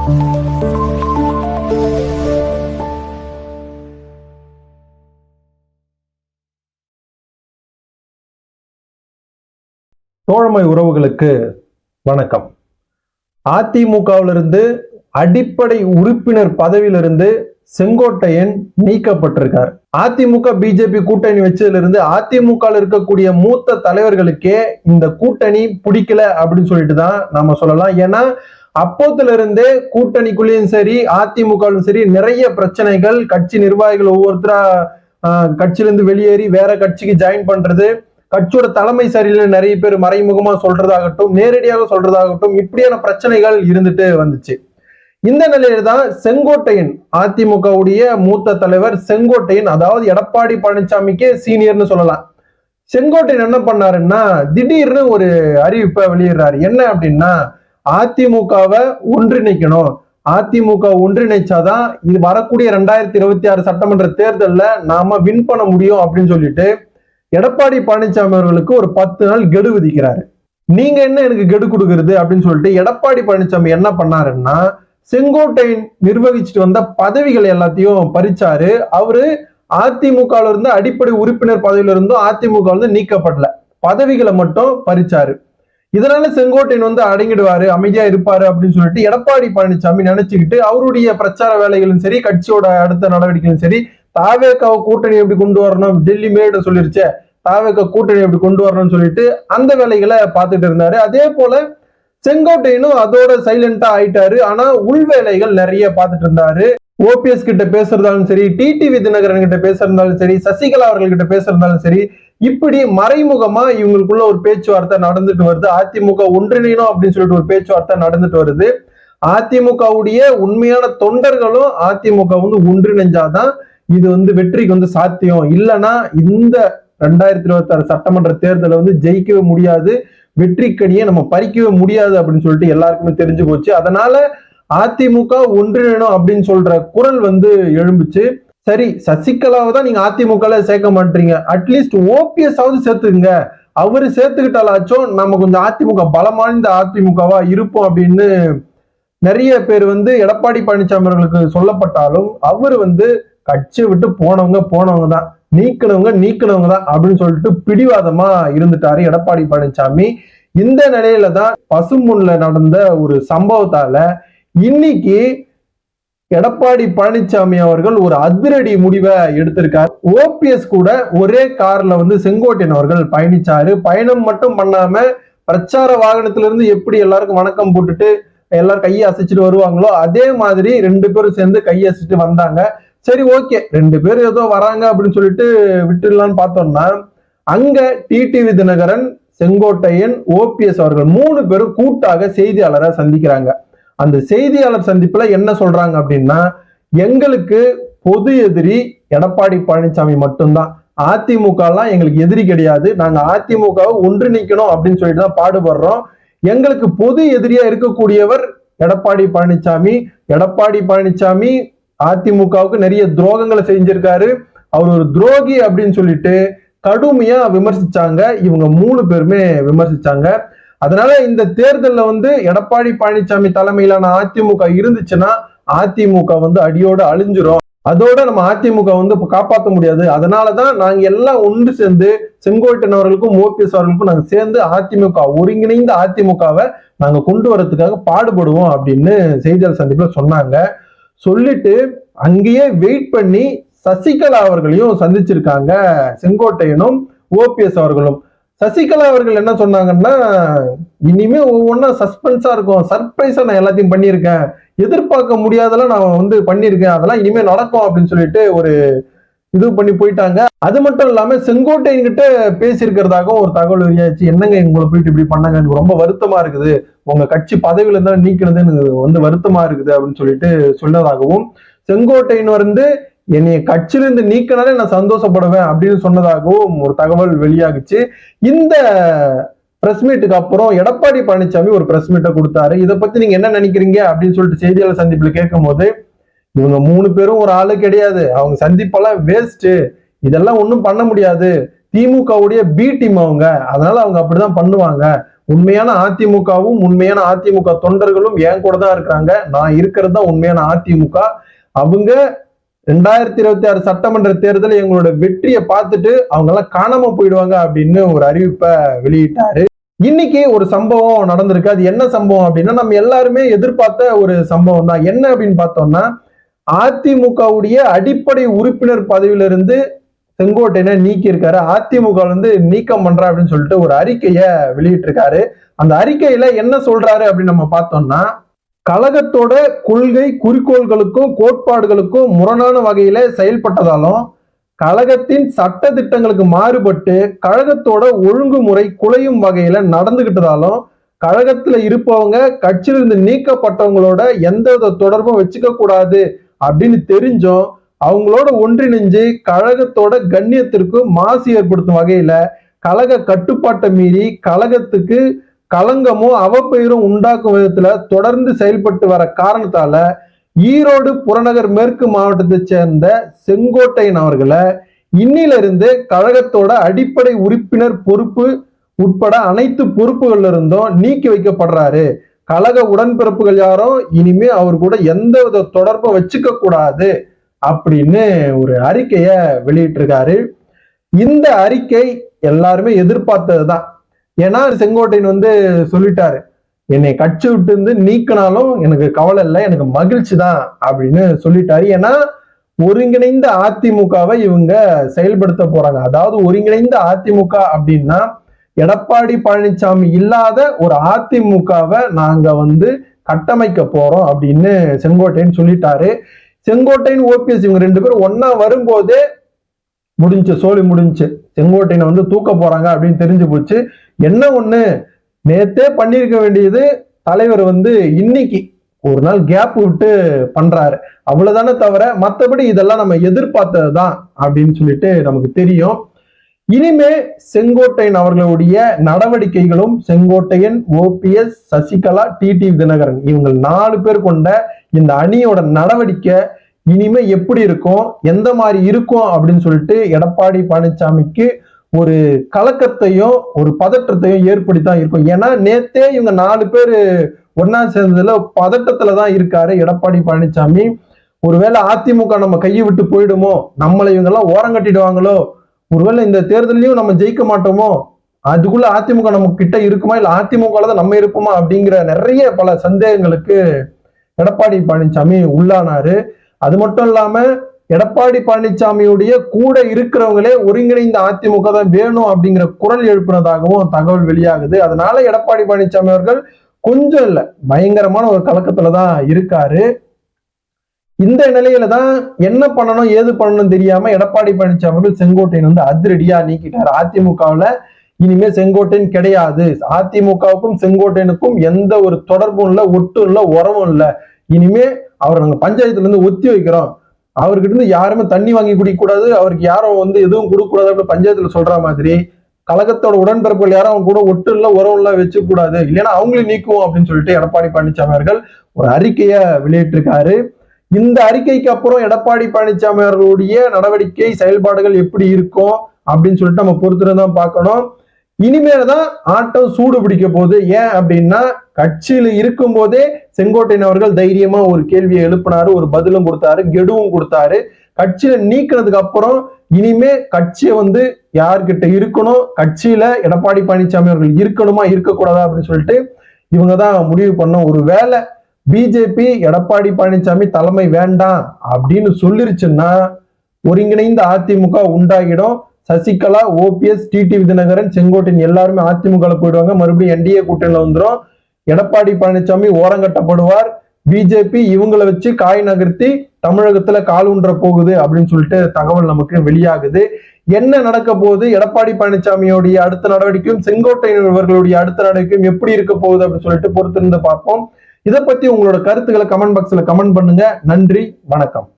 தோழமை உறவுகளுக்கு வணக்கம். அதிமுகவிலிருந்து அடிப்படை உறுப்பினர் பதவியிலிருந்து செங்கோட்டையன் நீக்கப்பட்டிருக்கார். அதிமுக பிஜேபி கூட்டணி வச்சதிலிருந்து அதிமுக இருக்கக்கூடிய மூத்த தலைவர்களுக்கே இந்த கூட்டணி பிடிக்கல அப்படின்னு சொல்லிட்டு தான் நாம சொல்லலாம். ஏன்னா அப்போத்துல இருந்தே கூட்டணிக்குள்ளேயும் சரி அதிமுகவும் சரி நிறைய பிரச்சனைகள், கட்சி நிர்வாகிகள் ஒவ்வொருத்தரா கட்சியிலிருந்து வெளியேறி வேற கட்சிக்கு ஜாயின் பண்றது, கட்சியோட தலைமை சரியில்லை நிறைய பேர் மறைமுகமா சொல்றதாகட்டும் நேரடியாக சொல்றதாகட்டும் இப்படியான பிரச்சனைகள் இருந்துட்டு வந்துச்சு. இந்த நிலையில தான் செங்கோட்டையன், அதிமுகவுடைய மூத்த தலைவர் செங்கோட்டையன், அதாவது எடப்பாடி பழனிசாமிக்கே சீனியர்னு சொல்லலாம், செங்கோட்டையன் என்ன பண்ணாருன்னா திடீர்னு ஒரு அறிவிப்பை வெளியிடுறாரு. என்ன அப்படின்னா, அதிமுகவை ஒன்றிணைக்கணும், அதிமுக ஒன்றிணைச்சாதான் இது வரக்கூடிய 2026 சட்டமன்ற தேர்தலில் நாம வின் பண்ண முடியும் அப்படின்னு சொல்லிட்டு எடப்பாடி பழனிசாமி அவர்களுக்கு ஒரு 10 நாள் கெடு விதிக்கிறாரு. நீங்க என்ன எனக்கு கெடு கொடுக்கறது அப்படின்னு சொல்லிட்டு எடப்பாடி பழனிசாமி என்ன பண்ணாருன்னா, செங்கோட்டையன் நிர்வகிச்சுட்டு வந்த பதவிகள் எல்லாத்தையும் பறிச்சாரு. அவரு அதிமுக இருந்து அடிப்படை உறுப்பினர் பதவியில இருந்தும் அதிமுக வந்து நீக்கப்படல, பதவிகளை மட்டும் பறிச்சாரு. இதனால செங்கோட்டையன் அடங்கிடுவாரு, அமைதியா இருப்பாரு அப்படின்னு சொல்லிட்டு எடப்பாடி பழனிசாமி நினைச்சுக்கிட்டு அவருடைய பிரச்சார வேலைகளும் சரி கட்சியோட அடுத்த நடவடிக்கைகளும் சரி, தாவேக கூட்டணி எப்படி கொண்டு வரணும், டெல்லி மேலிடம் சொல்லிருச்சு தாவேக கூட்டணி எப்படி கொண்டு வரணும்னு சொல்லிட்டு அந்த வேலைகளை பார்த்துட்டு இருந்தாரு. அதே போல செங்கோட்டையனும் அதோட சைலண்டா ஆயிட்டாரு. ஆனா உள் வேலைகள் நிறைய பார்த்துட்டு இருந்தாரு. ஓபிஎஸ் கிட்ட பேசுறதாலும் சரி, டிடிவி தினகரன் கிட்ட பேசுறதாலும் சரி, சசிகலா அவர்கள் கிட்ட பேசுறதாலும் சரி, இப்படி மறைமுகமா இவங்களுக்குள்ள ஒரு பேச்சுவார்த்தை நடந்துட்டு வருது. அதிமுக ஒன்றிணையணும் அப்படின்னு சொல்லிட்டு ஒரு பேச்சுவார்த்தை நடந்துட்டு வருது. அதிமுகவுடைய உண்மையான தொண்டர்களும் அதிமுக ஒன்றிணைஞ்சாதான் இது வெற்றிக்கு சாத்தியம். இல்லைன்னா இந்த 2026 சட்டமன்ற தேர்தலை ஜெயிக்கவே முடியாது, வெற்றிக்கடியை நம்ம பறிக்கவே முடியாது அப்படின்னு சொல்லிட்டு எல்லாருக்குமே தெரிஞ்சு போச்சு. அதனால அதிமுக ஒன்றிணையணும் அப்படின்னு சொல்ற குரல் எழும்புச்சு. சரி, சசிகலாவை தான் நீங்க அதிமுக சேர்க்க மாட்டீங்க, அட்லீஸ்ட் ஓபிஎஸ் ஆவது சேர்த்துக்குங்க, அவரு சேர்த்துக்கிட்டாலாச்சும் நம்ம கொஞ்சம் அதிமுக பலமாய்ந்த அதிமுகவா இருப்போம் அப்படின்னு நிறைய பேர் எடப்பாடி பழனிசாமி அவர்களுக்கு சொல்லப்பட்டாலும் அவரு கட்சியை விட்டு போனவங்க தான், நீக்கினவங்க தான் அப்படின்னு சொல்லிட்டு பிடிவாதமா இருந்துட்டாரு எடப்பாடி பழனிசாமி. இந்த நிலையில தான் பசும்பொன்ல நடந்த ஒரு சம்பவத்தால இன்னைக்கு எடப்பாடி பழனிசாமி அவர்கள் ஒரு அதிரடி முடிவை எடுத்திருக்காரு. ஓபிஎஸ் கூட ஒரே கார்ல செங்கோட்டையன் அவர்கள் பயணிச்சாரு. பயணம் மட்டும் பண்ணாம பிரச்சார வாகனத்திலிருந்து எப்படி எல்லாருக்கும் வணக்கம் போட்டுட்டு எல்லாரும் கையை அசைச்சிட்டு வருவாங்களோ அதே மாதிரி 2 பேரும் சேர்ந்து கையை அசைச்சிட்டு வந்தாங்க. சரி, ஓகே, 2 பேரும் ஏதோ வராங்க அப்படின்னு சொல்லிட்டு விட்டுடலான்னு பார்த்தோம்னா, அங்க டிடிவி தினகரன், செங்கோட்டையன், ஓபிஎஸ் அவர்கள் 3 பேரும் கூட்டாக செய்தியாளரை சந்திக்கிறாங்க. அந்த செய்தியாளர் சந்திப்புல என்ன சொல்றாங்க அப்படின்னா, எங்களுக்கு பொது எதிரி எடப்பாடி பழனிசாமி மட்டும்தான், அதிமுக எல்லாம் எங்களுக்கு எதிரி கிடையாது, நாங்க அதிமுகவை ஒன்றிணைக்கணும் அப்படின்னு சொல்லிட்டு தான் பாடுபடுறோம், எங்களுக்கு பொது எதிரியா இருக்கக்கூடியவர் எடப்பாடி பழனிசாமி. எடப்பாடி பழனிசாமி அதிமுகவுக்கு நிறைய துரோகங்களை செஞ்சிருக்காரு, அவர் ஒரு துரோகி அப்படின்னு சொல்லிட்டு கடுமையா விமர்சிச்சாங்க. இவங்க 3 பேருமே விமர்சிச்சாங்க. அதனால இந்த தேர்தல்ல எடப்பாடி பழனிசாமி தலைமையிலான அதிமுக இருந்துச்சுன்னா அதிமுக அடியோட அழிஞ்சிரும், அதோட நம்ம அதிமுக காப்பாற்ற முடியாது. அதனாலதான் நாங்க எல்லாம் ஒன்று சேர்ந்து செங்கோட்டையன் அவர்களுக்கும் ஓபிஎஸ் அவர்களுக்கும் நாங்க சேர்ந்து அதிமுக, ஒருங்கிணைந்த அதிமுகவை நாங்க கொண்டு வரதுக்காக பாடுபடுவோம் அப்படின்னு செய்தியாளர் சந்திப்புல சொன்னாங்க. சொல்லிட்டு அங்கேயே வெயிட் பண்ணி சசிகலா அவர்களையும் சந்திச்சிருக்காங்க செங்கோட்டையனும் ஓபிஎஸ் அவர்களும். சசிகலா அவர்கள் என்ன சொன்னாங்கன்னா, இனிமே ஒவ்வொன்னா சஸ்பென்ஸா இருக்கும், சர்ப்ரைஸா நான் எல்லாத்தையும் பண்ணியிருக்கேன், எதிர்பார்க்க முடியாதெல்லாம் நான் பண்ணியிருக்கேன், அதெல்லாம் இனிமே நடக்கும் அப்படின்னு சொல்லிட்டு ஒரு இது பண்ணி போயிட்டாங்க. அது மட்டும் இல்லாம செங்கோட்டையன் கிட்ட பேசியிருக்கிறதாகவும் ஒரு தகவல் வெளியாச்சு. என்னங்க உங்களை போயிட்டு இப்படி பண்ணாங்க, எனக்கு ரொம்ப வருத்தமா இருக்குது, உங்க கட்சி பதவியில இருந்தாலும் நீக்கினது எனக்கு வருத்தமா இருக்குது அப்படின்னு சொல்லிட்டு சொன்னதாகவும், செங்கோட்டையன் என்னைய கட்சியிலிருந்து நீக்கினாலே நான் சந்தோஷப்படுவேன் அப்படின்னு சொன்னதாகவும் ஒரு தகவல் வெளியாகுச்சு. இந்த பிரஸ் மீட்டுக்கு அப்புறம் எடப்பாடி பழனிசாமி ஒரு பிரஸ் மீட்டை கொடுத்தாரு. இதை பத்தி நீங்க என்ன நினைக்கிறீங்க அப்படின்னு சொல்லிட்டு செய்தியாளர் சந்திப்புல கேட்கும் போது, இவங்க 3 பேரும் ஒரு ஆளு கிடையாது, அவங்க சந்திப்பெல்லாம் வேஸ்ட், இதெல்லாம் ஒன்றும் பண்ண முடியாது, திமுகவுடைய பி டீம் அவங்க, அதனால அவங்க அப்படிதான் பண்ணுவாங்க, உண்மையான அதிமுகவும் உண்மையான அதிமுக தொண்டர்களும் என் கூட தான் இருக்கிறாங்க. நான் இருக்கிறது தான் உண்மையான அதிமுக. அவங்க 2026 சட்டமன்ற தேர்தல் எங்களோட வெற்றியை பார்த்துட்டு அவங்க எல்லாம் காணாம போயிடுவாங்க அப்படின்னு ஒரு அறிவிப்பை வெளியிட்டாரு. இன்னைக்கு ஒரு சம்பவம் நடந்திருக்கு. அது என்ன சம்பவம் அப்படின்னா, நம்ம எல்லாருமே எதிர்பார்த்த ஒரு சம்பவம் தான். என்ன அப்படின்னு பார்த்தோம்னா, அதிமுகவுடைய அடிப்படை உறுப்பினர் பதவியிலிருந்து செங்கோட்டையனை நீக்கி இருக்காரு. அதிமுக நீக்கம் பண்ற அப்படின்னு சொல்லிட்டு ஒரு அறிக்கையை வெளியிட்டிருக்காரு. அந்த அறிக்கையில என்ன சொல்றாரு அப்படின்னு நம்ம பார்த்தோம்னா, கழகத்தோட கொள்கை குறிக்கோள்களுக்கும் கோட்பாடுகளுக்கும் முரணான வகையில செயல்பட்டதாலும், கழகத்தின் சட்ட திட்டங்களுக்கு மாறுபட்டு கழகத்தோட ஒழுங்குமுறை குலையும் வகையில நடந்துகிட்டதாலும், கழகத்துல இருப்பவங்க கட்சியிலிருந்து நீக்கப்பட்டவங்களோட எந்தவித தொடர்பும் வச்சுக்க கூடாது அப்படின்னு தெரிஞ்சும் அவங்களோட ஒன்றிணைஞ்சு கழகத்தோட கண்ணியத்திற்கு மாசு ஏற்படுத்தும் வகையில கழக கட்டுப்பாட்டை மீறி கழகத்துக்கு களங்கமும் அவப்பெயரும் உண்டாக்கும் விதத்துல தொடர்ந்து செயல்பட்டு வர காரணத்தால ஈரோடு புறநகர் மேற்கு மாவட்டத்தை சேர்ந்த செங்கோட்டையன் அவர்களை இன்னிலிருந்து கழகத்தோட அடிப்படை உறுப்பினர் பொறுப்பு உட்பட அனைத்து பொறுப்புகள்ல இருந்தும் நீக்கி வைக்கப்படுறாரு. கழக உடன்பிறப்புகள் யாரும் இனிமே அவர் கூட எந்தவித தொடர்பும் வச்சுக்க கூடாது அப்படின்னு ஒரு அறிக்கையை வெளியிட்டிருக்காரு. இந்த அறிக்கை எல்லாருமே எதிர்பார்த்ததுதான். ஏன்னா செங்கோட்டையன் சொல்லிட்டாரு, என்னை கட்சி விட்டு இருந்து நீக்கினாலும் எனக்கு கவலை இல்லை, எனக்கு மகிழ்ச்சி தான் அப்படின்னு சொல்லிட்டாரு. ஏன்னா ஒருங்கிணைந்த அதிமுகவை இவங்க செயல்படுத்த போறாங்க. அதாவது ஒருங்கிணைந்த அதிமுக அப்படின்னா எடப்பாடி பழனிசாமி இல்லாத ஒரு அதிமுகவை நாங்க கட்டமைக்க போறோம் அப்படின்னு செங்கோட்டையன் சொல்லிட்டாரு. செங்கோட்டையன் ஓபிஎஸ் இவங்க 2 பேரும் ஒன்னா வரும்போதே சோழி முடிஞ்சு செங்கோட்டையனை தூக்க போறாங்க அப்படின்னு தெரிஞ்சு போச்சு. என்ன ஒண்ணு, நேத்தே பண்ணிருக்க வேண்டியது தலைவர் இன்னைக்கு ஒரு நாள் கேப் விட்டு பண்றாரு, அவ்வளவுதானே தவிர மற்றபடி இதெல்லாம் நம்ம எதிர்பார்த்ததுதான் அப்படின்னு சொல்லிட்டு நமக்கு தெரியும். இனிமே செங்கோட்டையன் அவர்களுடைய நடவடிக்கைகளும் செங்கோட்டையன், ஓபிஎஸ், சசிகலா, டிடிவி தினகரன் இவங்க 4 பேர் கொண்ட இந்த அணியோட நடவடிக்கை இனிமே எப்படி இருக்கும், எந்த மாதிரி இருக்கும் அப்படின்னு சொல்லிட்டு எடப்பாடி பழனிசாமிக்கு ஒரு கலக்கத்தையும் ஒரு பதற்றத்தையும் ஏற்படுத்திதான் இருக்கும். ஏன்னா நேத்தே இவங்க 4 பேர் ஒன்னா சேர்ந்ததுல பதட்டத்துலதான் இருக்காரு எடப்பாடி பழனிசாமி. ஒருவேளை அதிமுக நம்ம கையை விட்டு போயிடுமோ, நம்மளை இவங்க எல்லாம் ஓரம் கட்டிடுவாங்களோ, ஒருவேளை இந்த தேர்தலையும் நம்ம ஜெயிக்க மாட்டோமோ, அதுக்குள்ள அதிமுக நம்ம கிட்ட இருக்குமா, இல்ல அதிமுக தான் நம்ம இருப்போமா அப்படிங்கிற நிறைய பல சந்தேகங்களுக்கு எடப்பாடி பழனிசாமி உள்ளானாரு. அது மட்டும் இல்லாம எடப்பாடி பழனிசாமியுடைய கூட இருக்கிறவங்களே ஒருங்கிணைந்த அதிமுக தான் வேணும் அப்படிங்கிற குரல் எழுப்பினதாகவும் தகவல் வெளியாகுது. அதனால எடப்பாடி பழனிசாமி அவர்கள் கொஞ்சம் இல்ல பயங்கரமான ஒரு கலக்கத்துலதான் இருக்காரு. இந்த நிலையில தான் என்ன பண்ணணும் ஏது பண்ணணும் தெரியாம எடப்பாடி பழனிசாமி அவர்கள் செங்கோட்டையன் அதிரடியா நீக்கிட்டாரு. அதிமுகவுல இனிமே செங்கோட்டையன் கிடையாது, அதிமுகவுக்கும் செங்கோட்டையனுக்கும் எந்த ஒரு தொடர்பும் இல்லை, ஒட்டும் இல்லை, உறவும் இல்லை, இனிமே அவர் நாங்க பஞ்சாயத்துல இருந்து ஒத்தி வைக்கிறோம், அவர்கிட்ட இருந்து யாருமே தண்ணி வாங்கி குடிக்க கூடாது, அவருக்கு யாரும் எதுவும் கொடுக்க கூடாது அப்படின்னு பஞ்சாயத்துல சொல்ற மாதிரி கழகத்தோட உடன்பிறப்புகள் யாரும் அவங்க கூட ஒட்டு இல்லை உறவு இல்லை வச்சுக்க கூடாது, இல்லைன்னா அவங்களையும் நீக்குவோம் அப்படின்னு சொல்லிட்டு எடப்பாடி பழனிசாமி அவர்கள் ஒரு அறிக்கையை வெளியிட்டிருக்காரு. இந்த அறிக்கைக்கு அப்புறம் எடப்பாடி பழனிசாமி அவர்களுடைய நடவடிக்கை செயல்பாடுகள் எப்படி இருக்கும் அப்படின்னு சொல்லிட்டு நம்ம பொறுத்துதான் பார்க்கணும். இனிமேல்தான் ஆட்டம் சூடு பிடிக்க போகுது. ஏன் அப்படின்னா கட்சியில இருக்கும் போதே செங்கோட்டையன் அவர்கள் தைரியமா ஒரு கேள்வியை எழுப்பினாரு, ஒரு பதிலும் கொடுத்தாரு, கெடுவும் கொடுத்தாரு. கட்சியில நீக்கிறதுக்கு அப்புறம் இனிமே கட்சியை யார்கிட்ட இருக்கணும், கட்சியில எடப்பாடி பழனிசாமி அவர்கள் இருக்கணுமா இருக்கக்கூடாதா அப்படின்னு சொல்லிட்டு இவங்கதான் முடிவு பண்ணோம். ஒரு வேலை பிஜேபி எடப்பாடி பழனிசாமி தலைமை வேண்டாம் அப்படின்னு சொல்லிருச்சுன்னா ஒருங்கிணைந்த அதிமுக உண்டாகிடும். சசிகலா, ஓபிஎஸ், டிடிவி தினகரன், செங்கோட்டையன் எல்லாருமே அதிமுக போயிடுவாங்க, மறுபடியும் என்டிஏ கூட்டணியில வந்துடும். எடப்பாடி பழனிசாமி ஓரங்கட்டப்படுவார். பிஜேபி இவங்களை வச்சு காய் நகர்த்தி தமிழகத்துல கால் ஊன்ற போகுது அப்படின்னு சொல்லிட்டு தகவல் நமக்கு வெளியாகுது. என்ன நடக்க போகுது, எடப்பாடி பழனிசாமியோடைய அடுத்த நடவடிக்கையும் செங்கோட்டையன் இவர்களுடைய அடுத்த நடவடிக்கையும் எப்படி இருக்க போகுது அப்படின்னு சொல்லிட்டு பொறுத்திருந்து பார்ப்போம். இதை பத்தி உங்களோட கருத்துக்களை கமெண்ட் பாக்ஸ்ல கமெண்ட் பண்ணுங்க. நன்றி, வணக்கம்.